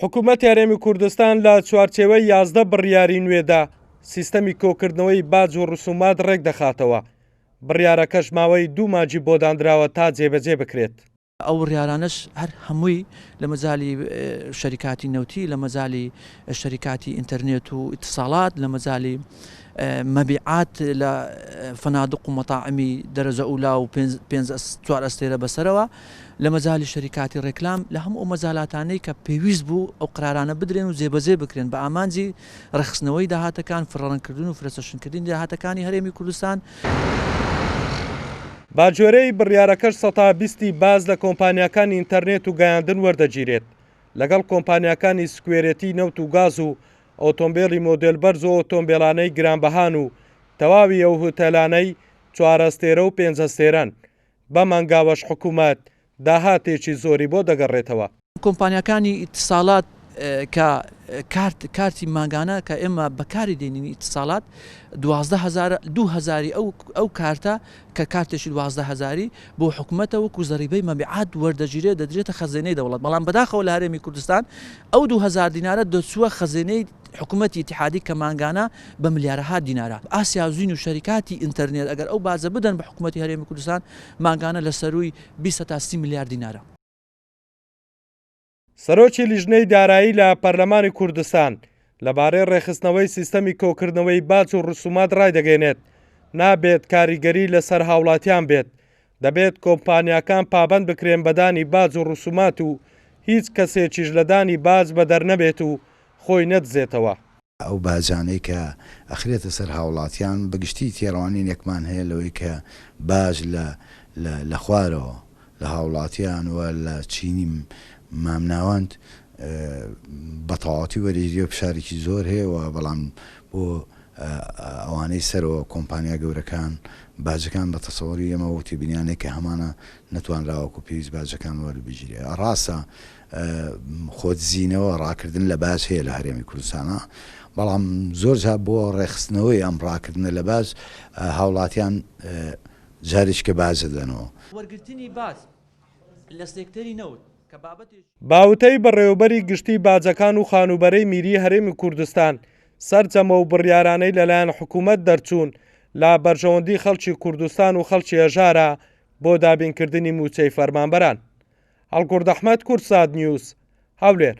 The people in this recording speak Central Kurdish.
حکوومەت یاریێمی کوردستان لە چوارچێوەی 11 بڕیاری نوێدا سیستەمی کۆکردنەوەی باج و ڕسومات ڕێک دەخاتەوە. بڕیارەکەش ماوەی 2 مانگی بۆ دانراوە تا جێبەجێ بکرێت. ئەو ڕیارانش هەر هەمووی لە مەجای شەریکاتی نەوتی، لە مەجای شەریکاتی ئینتەرنێت و ئیتیساڵات، لە مەجای مەبیعات لە فەنادق و مەتاعمی دەرەجە ئولا و 4 ئەستێرە بەسەرەوە، لە مەجای شەریکاتی ڕێکلام، لە هەموو ئەو مەجالاتانەی کە پێویست بوو ئەو قرارانە بدرێن و جێبەجێ بکرێن بە ئامانجی ڕەخستنەوەی داهاتەکان، فڕەنکردن و فرەسەشنکردنی داهاتەکانی هەرێمی کوردستان. باجۆرەی بڕیارەکەش 120 باز لە کۆمپانیەکانی ئینتەرنێت و گەیاندن وەردەگیرێت، لەگەڵ کۆمپانیەکانی سکوێرەتی نەوت و گاز و ئۆتۆمبیلی مۆدێل بەرز و ئۆتۆمبیلانەی گرانبەهان و تەواوی ئەو هۆتێلانەی 4 ئەستێرە و 5 ئەستێرەن. بە مانگاوەش حکوومەت داهاتێکی زۆری بۆ دەگەڕێتەوە. کۆمپانیەکانی ئیتیساڵات کە کارتی ماگانە کە ئێمە بەکاری دێنینی ئیتیساڵات 2000 ئەو کارتە کە کارتێکی 12,000 بۆ حکوومەتە وەکو زەریبەی مەبیعات وەردەگیرێت، دەدرێتە خەزانەی دەوڵەت. بەڵام بەداخەوە لە هەرێمی کوردستان ئەو 2000 دینارە دەچووە خەزانەی حکوومەتی ئیتیحادی کە ماگانە بە ملیارەها دینارە. ئاسیا زوین و شەریکاتی ئینتەرنێت ئەگەر ئەو بازە بدەن بە حکوومەتی هەرێمی کوردستان ماگانە لە سەروی 20 تا 30 میلیارد دینارە. سەرۆکی لیژنەی دارایی لە پەرلەمانی کوردستان لەبارەی ڕێخستنەوەی سیستەمی کۆکردنەوەی باج و ڕسومات ڕایدەگەێنێت نابێت کاریگەری لەسەر هاوڵاتیان بێت، دەبێت کۆمپانیاکان پابەند بکرێن بەدانی باج و ڕسومات و هیچ کەسێکیش لەدانی باج بە دەرنەبێت و خۆی نەدزێتەوە. ئەو باجانەی کە ئەخرێتە سەر هاوڵاتیان بەگشتی تێڕوانین یەکمان هەیە لەوەی کە باج لە خوارەوە لە هاوڵاتیان و لە چینی مامناوەند بەتەواوەتی وەرگری و پشارێکی زۆر هەیەەوە، بەڵام بۆ ئەوانەی سەرەوە کۆمپانیا گەورەکان باجەکان بە تەسەوەری ئێمە وتی بینیانێک کە هەمانە نەتوانراوەکو پێویست باجەکان وەربگیرێ. ڕاستە خۆتزیینەوە ڕاکردن لە باج هەیە لە هەرێمی کوردستانە، بەڵام زۆرجا بۆ ڕێخستنەوەی ئەم ڕاکردنە لە باج هاوڵاتیان جارێککە باجە دەنەوە. وەرگرتنی باج لە سێکتەری نەوت باوتەی بەڕێوەبەری گشتی باجەکان و خانوبەرەی میری هەرێمی کوردستان سەرجەمە و بڕیارانەی لەلایەن حکوومەت دەرچوون لە بەرژەوەندی خەڵکی کوردستان و خەڵکی هێژارە بۆ دابینکردنی موچەی فەرمانبەران. هەڵگورد ئەحمەد، کورتسات نیوز، هەولێر.